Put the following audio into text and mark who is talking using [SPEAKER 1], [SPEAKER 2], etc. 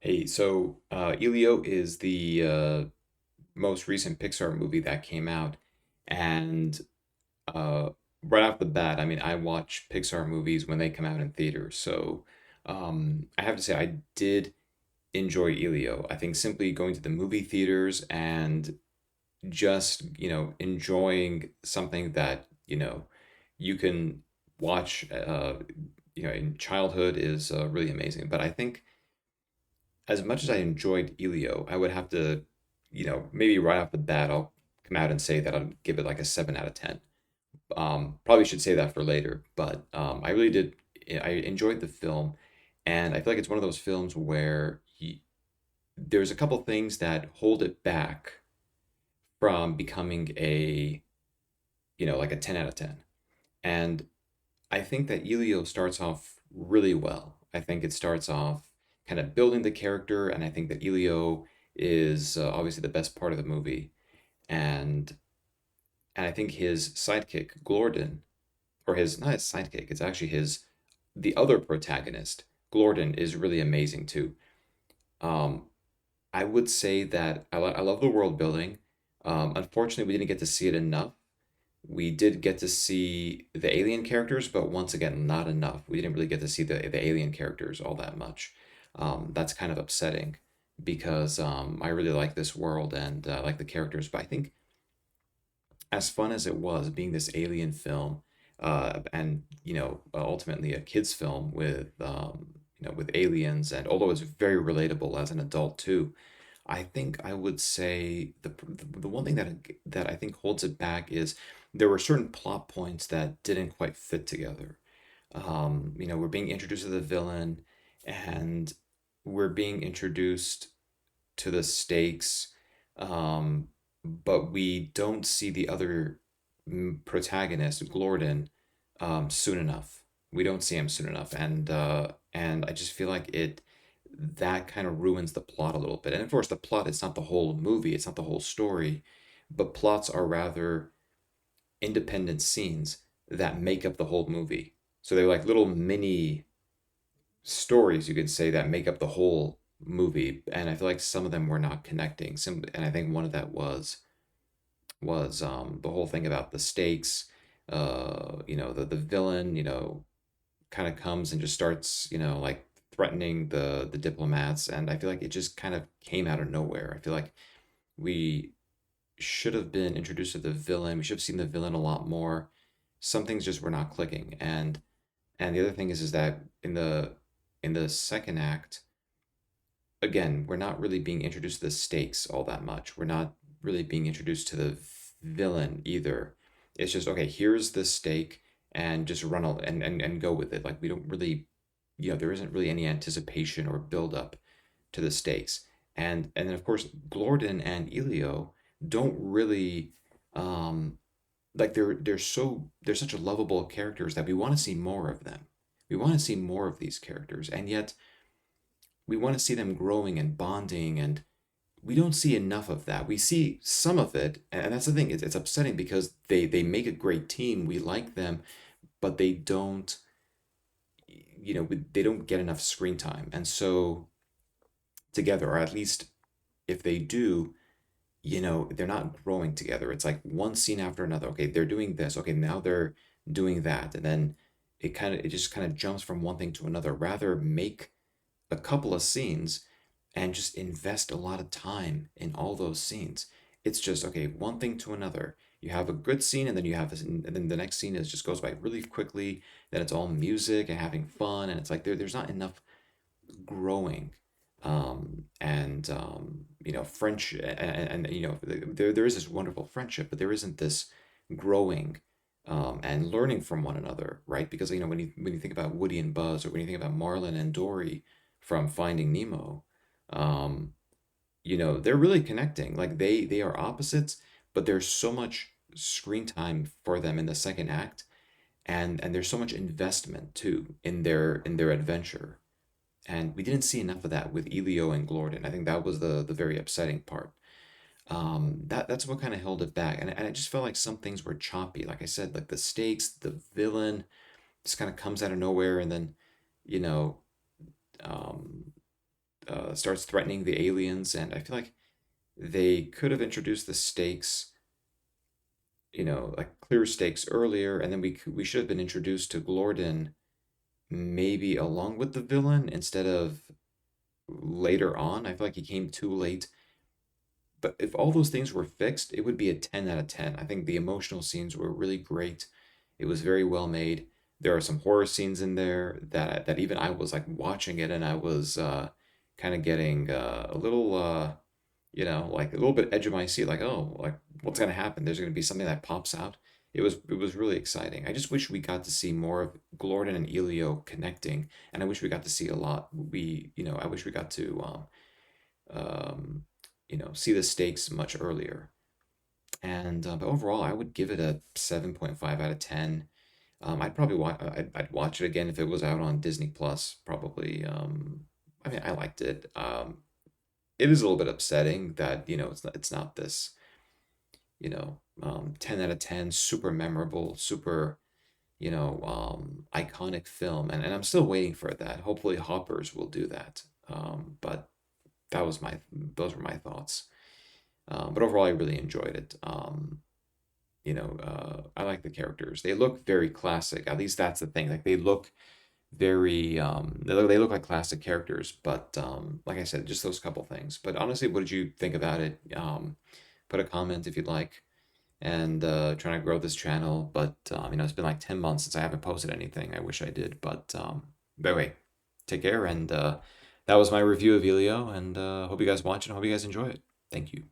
[SPEAKER 1] Hey, Elio is the most recent Pixar movie that came out, and uh, right off the bat, I mean, I watch Pixar movies when they come out in theaters, so I have to say I did enjoy Elio. I think simply going to the movie theaters and just, enjoying something that, you can watch, in childhood is really amazing. But I think as much as I enjoyed Elio, I would have to, maybe right off the bat, I'll come out and say that I'll give it like a 7 out of 10. Probably should say that for later, but I really did. I enjoyed the film, and I feel like it's one of those films where there's a couple things that hold it back from becoming like a 10 out of 10. And I think that Elio starts off really well. I think it starts off kind of building the character, and I think that Elio is obviously the best part of the movie. And and I think his sidekick, Glorden, or his not his sidekick, it's actually his the other protagonist, Glorden, is really amazing too. Um, I would say that I love the world building. Unfortunately, we didn't get to see it enough. We did get to see the alien characters, but once again, not enough. We didn't really get to see the alien characters all that much. That's kind of upsetting because I really like this world and I like the characters. But I think as fun as it was being this alien film, and ultimately a kids film with with aliens, and although it's very relatable as an adult too, I think I would say the one thing that I think holds it back is there were certain plot points that didn't quite fit together. We're being introduced to the villain, and we're being introduced to the stakes, um, but we don't see the other protagonist, Glorden, soon enough. We don't see him soon enough, and I just feel like it that kind of ruins the plot a little bit. And of course, the plot is not the whole movie; it's not the whole story, but plots are rather independent scenes that make up the whole movie. So they're like little mini stories, you could say, that make up the whole movie. And I feel like some of them were not connecting. And I think one of that was the whole thing about the stakes. The villain, kind of comes and just starts, like threatening the diplomats, and I feel like it just kind of came out of nowhere. I feel like we should have been introduced to the villain. We should have seen the villain a lot more. Some things just were not clicking, and the other thing is that in the second act, again, we're not really being introduced to the stakes all that much. We're not really being introduced to the villain either. It's just, okay, here's the stake, and just run all and go with it. Like we don't really, there isn't really any anticipation or build up to the stakes. And then of course Glorden and Elio don't really, like they're such lovable characters that we want to see more of them. We want to see more of these characters, and yet we want to see them growing and bonding, and we don't see enough of that. We see some of it, and that's the thing. It's upsetting because they make a great team. We like them, but they don't, they don't get enough screen time. And so together, or at least if they do, they're not growing together. It's like one scene after another. Okay, they're doing this. Okay, now they're doing that, and then it just kind of jumps from one thing to another. Rather make a couple of scenes and just invest a lot of time in all those scenes. It's just okay, one thing to another. You have a good scene, and then you have this, and then the next scene is just goes by really quickly. Then it's all music and having fun, and it's like there's not enough growing, and French, and there is this wonderful friendship, but there isn't this growing, and learning from one another, right? Because when you think about Woody and Buzz, or when you think about Marlin and Dory from Finding Nemo, um, they're really connecting. Like they are opposites, but there's so much screen time for them in the second act, and there's so much investment too in their adventure, and we didn't see enough of that with Elio and Glorden. I think that was the very upsetting part. That's what kind of held it back, and it just felt like some things were choppy. Like I said, like the stakes, the villain just kind of comes out of nowhere, and then you know, um, starts threatening the aliens, and I feel like they could have introduced the stakes, like clear stakes earlier, and then we should have been introduced to Glorden maybe along with the villain instead of later on. I feel like he came too late. But if all those things were fixed, it would be a 10 out of 10. I think the emotional scenes were really great. It was very well made. There are some horror scenes in there that even I was like watching it, and I was kind of getting a little like a little bit edge of my seat, like, oh, like what's gonna happen? There's gonna be something that pops out. It was really exciting. I just wish we got to see more of Glorden and Elio connecting, and I wish we got to see a lot. I wish we got to um, see the stakes much earlier. And but overall, I would give it a 7.5 out of 10. I'd watch it again if it was out on Disney Plus, probably. I mean, I liked it. It is a little bit upsetting that it's not this 10 out of 10, super memorable, super iconic film, and I'm still waiting for that. Hopefully, Hoppers will do that. But those were my thoughts. But overall, I really enjoyed it. I like the characters. They look very classic. At least that's the thing. Like they look very, they look like classic characters. But like I said, just those couple things. But honestly, what did you think about it? Put a comment if you'd like. And trying to grow this channel. But it's been like 10 months since I haven't posted anything. I wish I did. But anyway, take care. And that was my review of Elio. And hope you guys watch it. Hope you guys enjoy it. Thank you.